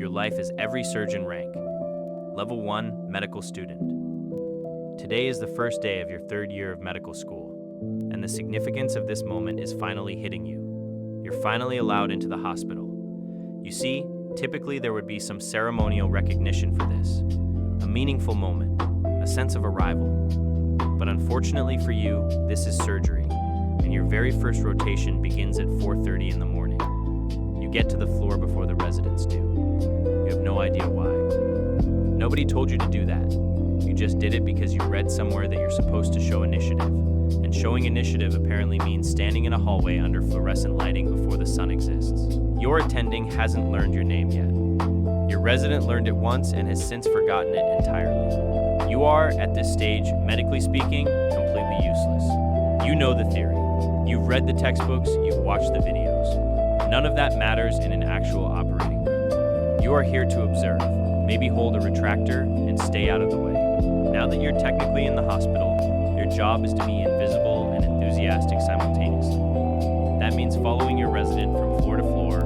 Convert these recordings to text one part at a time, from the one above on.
Your life is every surgeon rank. Level 1, medical student. Today is the first day of your third year of medical school, and the significance of this moment is finally hitting you. You're finally allowed into the hospital. You see, typically there would be some ceremonial recognition for this, a meaningful moment, a sense of arrival. But unfortunately for you, this is surgery, and your very first rotation begins at 4:30 in the morning. You get to the floor before the residents do. You have no idea why. Nobody told you to do that. You just did it because you read somewhere that you're supposed to show initiative. And showing initiative apparently means standing in a hallway under fluorescent lighting before the sun exists. Your attending hasn't learned your name yet. Your resident learned it once and has since forgotten it entirely. You are, at this stage, medically speaking, completely useless. You know the theory. You've read the textbooks, you've watched the videos. None of that matters in an actual operating room. You are here to observe, maybe hold a retractor, and stay out of the way. Now that you're technically in the hospital, your job is to be invisible and enthusiastic simultaneously. That means following your resident from floor to floor,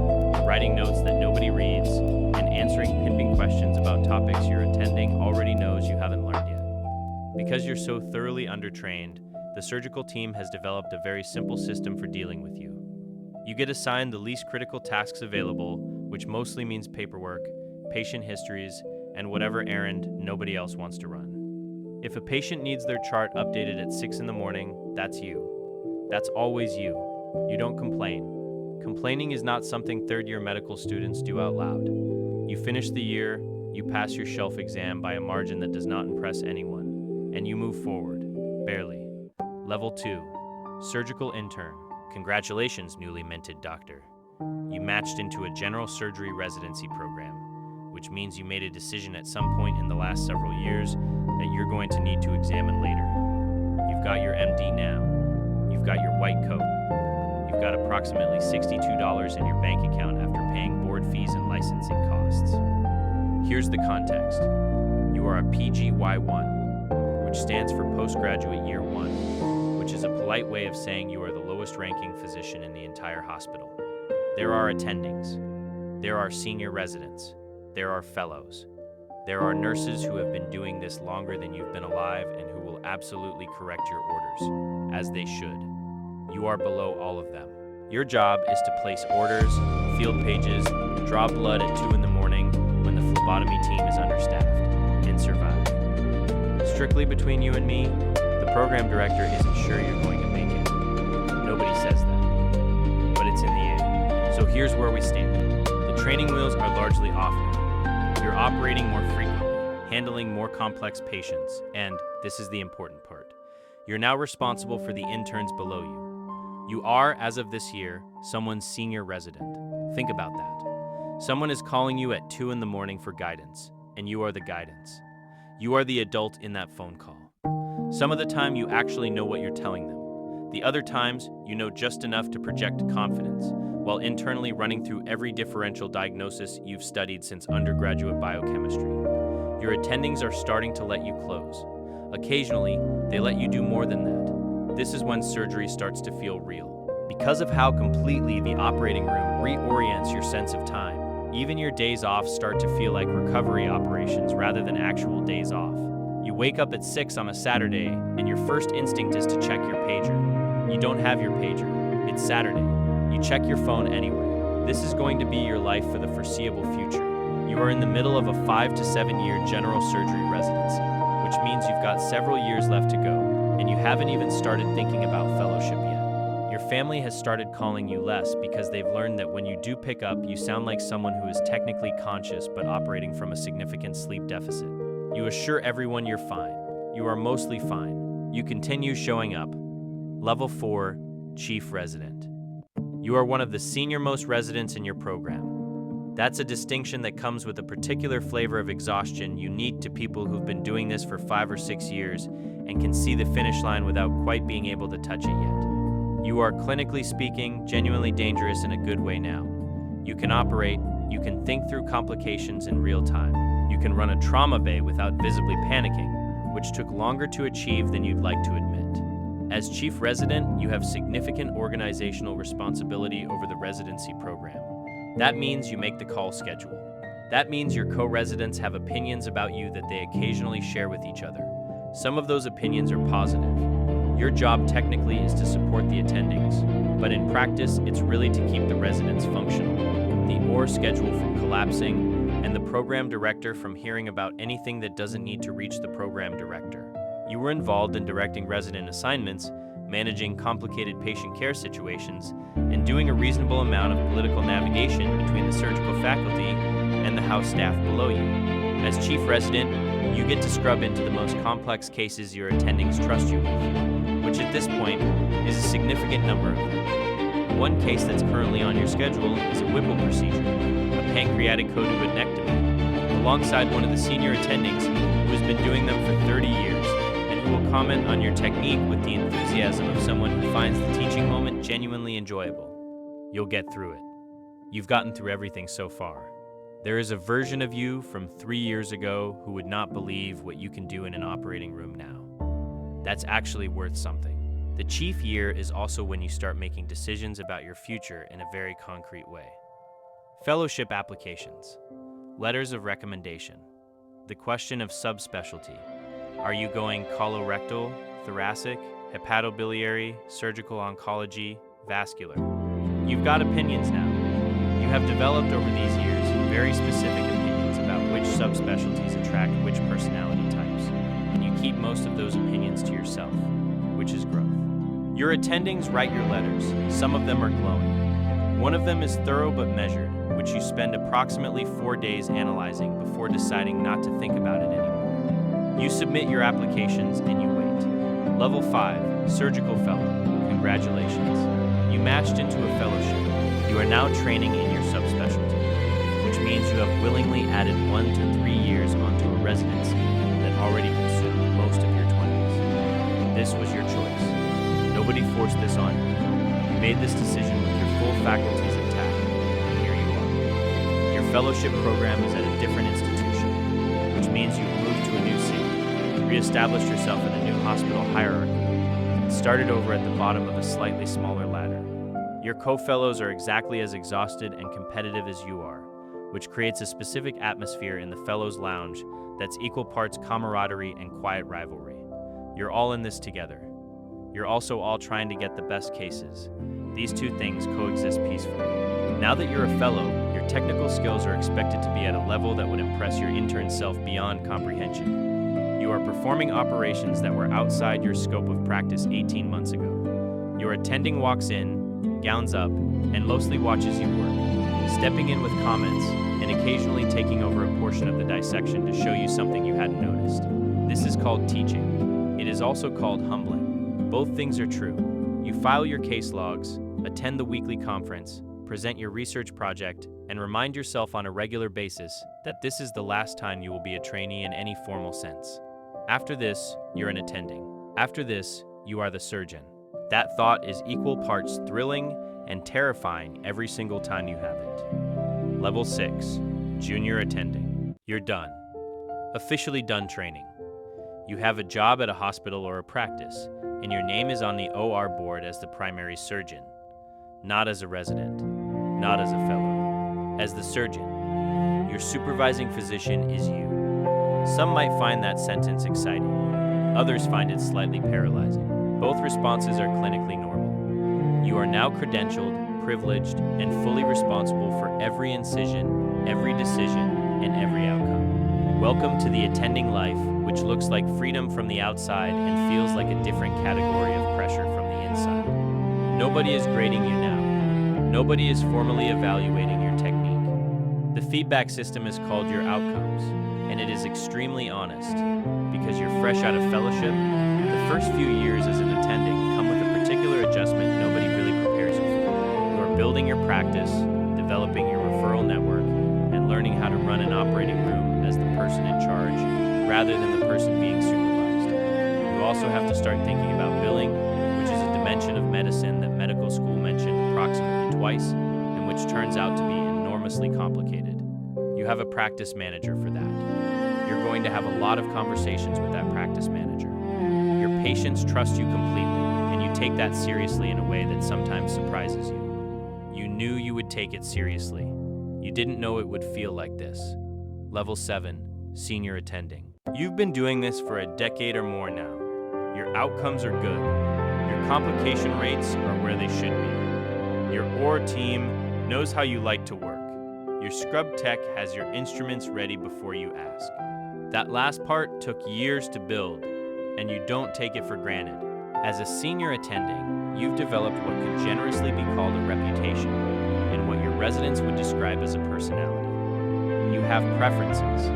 writing notes that nobody reads, and answering pimping questions about topics your attending already knows you haven't learned yet. Because you're so thoroughly undertrained, the surgical team has developed a very simple system for dealing with you. You get assigned the least critical tasks available, which mostly means paperwork, patient histories, and whatever errand nobody else wants to run. If a patient needs their chart updated at 6 in the morning, that's you. That's always you. You don't complain. Complaining is not something third-year medical students do out loud. You finish the year, you pass your shelf exam by a margin that does not impress anyone, and you move forward, barely. Level 2, surgical intern. Congratulations, newly minted doctor. You matched into a general surgery residency program, which means you made a decision at some point in the last several years that you're going to need to examine later. You've got your MD now. You've got your white coat. You've got approximately $62 in your bank account after paying board fees and licensing costs. Here's the context. You are a PGY1, which stands for Postgraduate Year 1, which is a polite way of saying you are the lowest ranking physician in the entire hospital. There are attendings. There are senior residents. There are fellows. There are nurses who have been doing this longer than you've been alive and who will absolutely correct your orders, as they should. You are below all of them. Your job is to place orders, field pages, draw blood at 2 in the morning when the phlebotomy team is understaffed, and survive. Strictly between you and me, the program director isn't sure you're going to make it. Nobody says that. But it's in the air. So here's where we stand. The training wheels are largely off now. You're operating more frequently, handling more complex patients, and, this is the important part, you're now responsible for the interns below you. You are, as of this year, someone's senior resident. Think about that. Someone is calling you at 2 in the morning for guidance, and you are the guidance. You are the adult in that phone call. Some of the time you actually know what you're telling them. The other times, you know just enough to project confidence, while internally running through every differential diagnosis you've studied since undergraduate biochemistry. Your attendings are starting to let you close. Occasionally, they let you do more than that. This is when surgery starts to feel real. Because of how completely the operating room reorients your sense of time, even your days off start to feel like recovery operations rather than actual days off. You wake up at 6 on a Saturday, and your first instinct is to check your pager. You don't have your pager. It's Saturday. You check your phone anyway. This is going to be your life for the foreseeable future. You are in the middle of a 5 to 7 year general surgery residency, which means you've got several years left to go, and you haven't even started thinking about fellowship yet. Your family has started calling you less because they've learned that when you do pick up, you sound like someone who is technically conscious but operating from a significant sleep deficit. You assure everyone you're fine. You are mostly fine. You continue showing up. Level 4, Chief Resident. You are one of the senior-most residents in your program. That's a distinction that comes with a particular flavor of exhaustion unique to people who've been doing this for 5 or 6 years and can see the finish line without quite being able to touch it yet. You are, clinically speaking, genuinely dangerous in a good way now. You can operate, you can think through complications in real time. You can run a trauma bay without visibly panicking, which took longer to achieve than you'd like to admit. As chief resident, you have significant organizational responsibility over the residency program. That means you make the call schedule. That means your co-residents have opinions about you that they occasionally share with each other. Some of those opinions are positive. Your job technically is to support the attendings, but in practice, it's really to keep the residents functional, the OR schedule from collapsing, and the program director from hearing about anything that doesn't need to reach the program director. You were involved in directing resident assignments, managing complicated patient care situations, and doing a reasonable amount of political navigation between the surgical faculty and the house staff below you. As chief resident, you get to scrub into the most complex cases your attendings trust you with, which at this point is a significant number of them. One case that's currently on your schedule is a Whipple procedure, a pancreatic choduoidectomy, alongside one of the senior attendings who has been doing them for 30 years and who will comment on your technique with the enthusiasm of someone who finds the teaching moment genuinely enjoyable. You'll get through it. You've gotten through everything so far. There is a version of you from 3 years ago who would not believe what you can do in an operating room now. That's actually worth something. The chief year is also when you start making decisions about your future in a very concrete way. Fellowship applications, letters of recommendation, the question of subspecialty. Are you going colorectal, thoracic, hepatobiliary, surgical oncology, vascular? You've got opinions now. You have developed over these years very specific opinions about which subspecialties attract which personality types, and you keep most of those opinions to yourself, which is growth. Your attendings write your letters. Some of them are glowing. One of them is thorough but measured, which you spend approximately 4 days analyzing before deciding not to think about it anymore. You submit your applications and you wait. Level 5, Surgical Fellow. Congratulations. You matched into a fellowship. You are now training in your subspecialty, which means you have willingly added 1 to 3 years onto a residency that already consumed most of your 20s. This was your choice. Nobody forced this on you. You made this decision with your full faculties intact, and here you are. Your fellowship program is at a different institution, which means you've moved to a new city, reestablished yourself in a new hospital hierarchy, and started over at the bottom of a slightly smaller ladder. Your co-fellows are exactly as exhausted and competitive as you are, which creates a specific atmosphere in the Fellows Lounge that's equal parts camaraderie and quiet rivalry. You're all in this together. You're also all trying to get the best cases. These two things coexist peacefully. Now that you're a fellow, your technical skills are expected to be at a level that would impress your intern self beyond comprehension. You are performing operations that were outside your scope of practice 18 months ago. Your attending walks in, gowns up, and mostly watches you work, stepping in with comments and occasionally taking over a portion of the dissection to show you something you hadn't noticed. This is called teaching. It is also called humbling. Both things are true. You file your case logs, attend the weekly conference, present your research project, and remind yourself on a regular basis that this is the last time you will be a trainee in any formal sense. After this, you're an attending. After this, you are the surgeon. That thought is equal parts thrilling and terrifying every single time you have it. Level 6, Junior Attending. You're done. Officially done training. You have a job at a hospital or a practice, and your name is on the OR board as the primary surgeon. Not as a resident, not as a fellow, as the surgeon. Your supervising physician is you. Some might find that sentence exciting. Others find it slightly paralyzing. Both responses are clinically normal. You are now credentialed, privileged, and fully responsible for every incision, every decision, and every outcome. Welcome to the attending life, which looks like freedom from the outside and feels like a different category of pressure from the inside. Nobody is grading you now. Nobody is formally evaluating your technique. The feedback system is called your outcomes, and it is extremely honest. Because you're fresh out of fellowship, the first few years as an attending come with a particular adjustment nobody really prepares you for. You are building your practice, developing your referral network, and learning how to run an operating room as the person in charge, rather than the person being supervised. You also have to start thinking about billing, which is a dimension of medicine that medical school mentioned approximately twice, and which turns out to be enormously complicated. You have a practice manager for that. You're going to have a lot of conversations with that practice manager. Your patients trust you completely, and you take that seriously in a way that sometimes surprises you. You knew you would take it seriously. You didn't know it would feel like this. Level 7, senior attending. You've been doing this for a decade or more now. Your outcomes are good. Your complication rates are where they should be. Your OR team knows how you like to work. Your scrub tech has your instruments ready before you ask. That last part took years to build, and you don't take it for granted. As a senior attending, you've developed what could generously be called a reputation, and what your residents would describe as a personality. You have preferences.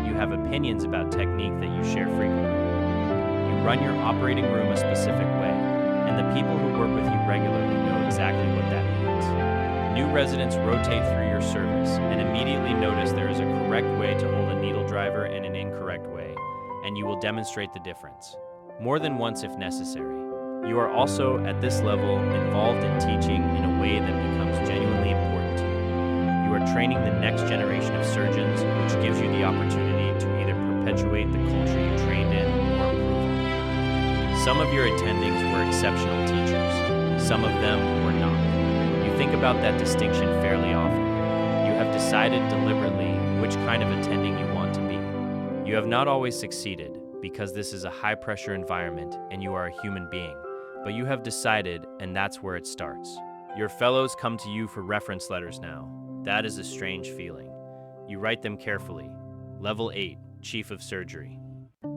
You have opinions about technique that you share frequently. You run your operating room a specific way, and the people who work with you regularly know exactly what that means. New residents rotate through your service and immediately notice there is a correct way to hold a needle driver and an incorrect way, and you will demonstrate the difference, more than once if necessary. You are also, at this level, involved in teaching in a way that becomes genuinely important to you. You are training the next generation of surgeons, which gives you the opportunity to either perpetuate the culture you trained in or improve on it. Some of your attendings were exceptional teachers. Some of them were not. You think about that distinction fairly often. You have decided deliberately which kind of attending you want to be. You have not always succeeded, because this is a high-pressure environment and you are a human being. But you have decided, and that's where it starts. Your fellows come to you for reference letters now. That is a strange feeling. You write them carefully. Level 8, Chief of Surgery.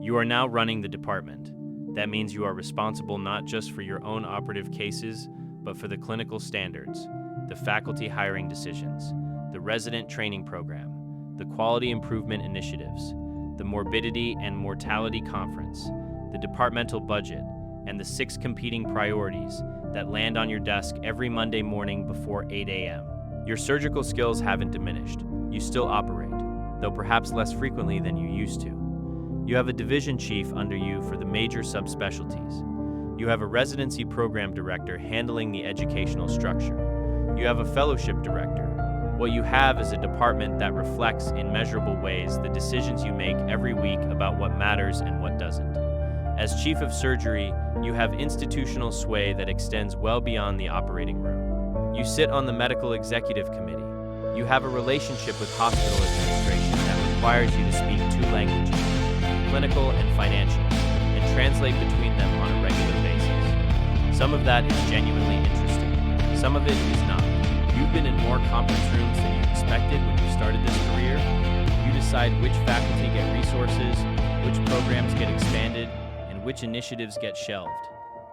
You are now running the department. That means you are responsible not just for your own operative cases, but for the clinical standards, the faculty hiring decisions, the resident training program, the quality improvement initiatives, the morbidity and mortality conference, the departmental budget, and the 6 competing priorities that land on your desk every Monday morning before 8 a.m. Your surgical skills haven't diminished. You still operate, though perhaps less frequently than you used to. You have a division chief under you for the major subspecialties. You have a residency program director handling the educational structure. You have a fellowship director. What you have is a department that reflects in measurable ways the decisions you make every week about what matters and what doesn't. As chief of surgery, you have institutional sway that extends well beyond the operating room. You sit on the medical executive committee. You have a relationship with hospital administration that requires you to speak 2 languages, clinical and financial, and translate between them on a regular basis. Some of that is genuinely interesting. Some of it is not. You've been in more conference rooms than you expected when you started this career. You decide which faculty get resources, which programs get expanded, and which initiatives get shelved.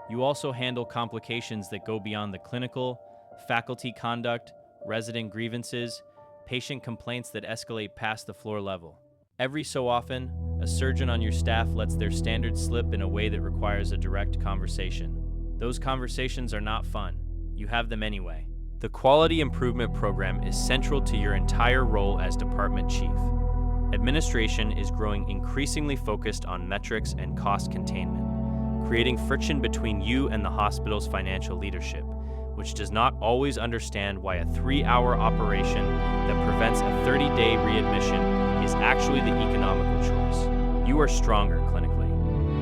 You also handle complications that go beyond the clinical, faculty conduct, resident grievances, patient complaints that escalate past the floor level. Every so often, a surgeon on your staff lets their standards slip in a way that requires a direct conversation. Those conversations are not fun. You have them anyway. The quality improvement program is central to your entire role as department chief. Administration is growing increasingly focused on metrics and cost containment, creating friction between you and the hospital's financial leadership, which does not always understand why a 3-hour operation that prevents a 30-day readmission is actually the economical choice. You are stronger clinically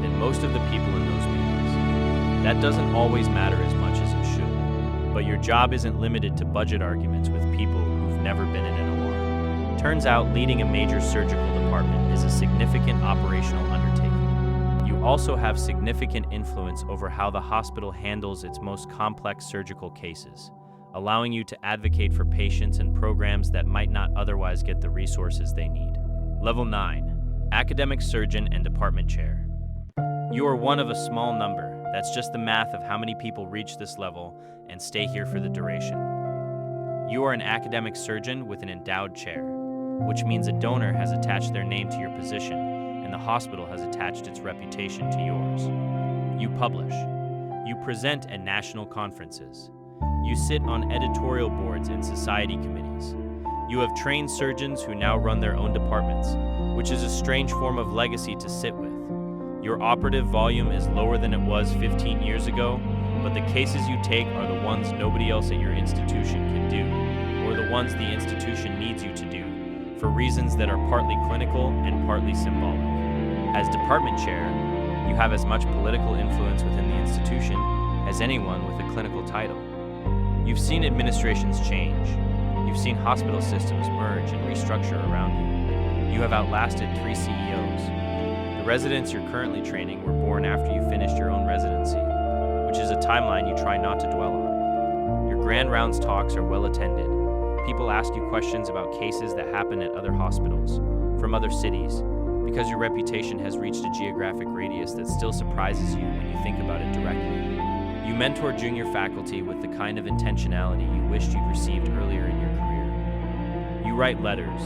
than most of the people in those meetings. That doesn't always matter as much as it should, but your job isn't limited to budget arguments with people who've never been in an OR. Turns out leading a major surgical department is a significant operational undertaking. You also have significant influence over how the hospital handles its most complex surgical cases, allowing you to advocate for patients and programs that might not otherwise get the resources they need. Level 9, academic surgeon and department chair. You are one of a small number. That's just the math of how many people reach this level and stay here for the duration. You are an academic surgeon with an endowed chair, which means a donor has attached their name to your position, and the hospital has attached its reputation to yours. You publish. You present at national conferences. You sit on editorial boards and society committees. You have trained surgeons who now run their own departments, which is a strange form of legacy to sit with. Your operative volume is lower than it was 15 years ago, but the cases you take are the ones nobody else at your institution can do, or the ones the institution needs you to do, for reasons that are partly clinical and partly symbolic. As department chair, you have as much political influence within the institution as anyone with a clinical title. You've seen administrations change. You've seen hospital systems merge and restructure around you. You have outlasted 3 CEOs. The residents you're currently training were born after you finished your own residency, which is a timeline you try not to dwell on. Your grand rounds talks are well attended. People ask you questions about cases that happen at other hospitals, from other cities, because your reputation has reached a geographic radius that still surprises you when you think about it directly. You mentor junior faculty with the kind of intentionality you wished you'd received earlier in your career. You write letters,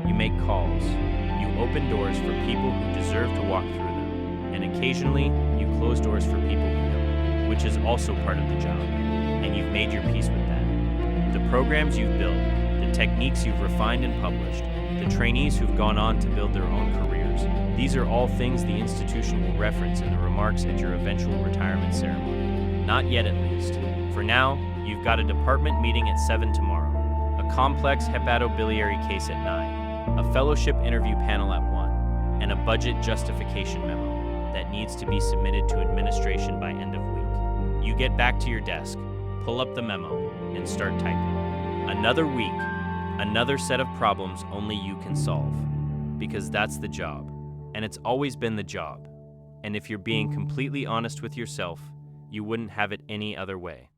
you make calls, you open doors for people who deserve to walk through them, and occasionally you close doors for people who don't, which is also part of the job, and you've made your peace with that. The programs you've built, the techniques you've refined and published, the trainees who've gone on to build their own careers, these are all things the institution will reference in the remarks at your eventual retirement ceremony. Not yet, at least. For now, you've got a department meeting at 7 tomorrow, a complex hepatobiliary case at 9, a fellowship interview panel at 1, and a budget justification memo that needs to be submitted to administration by end of week. You get back to your desk, pull up the memo, and start typing. Another week, another set of problems only you can solve. Because that's the job. And it's always been the job. And if you're being completely honest with yourself, you wouldn't have it any other way.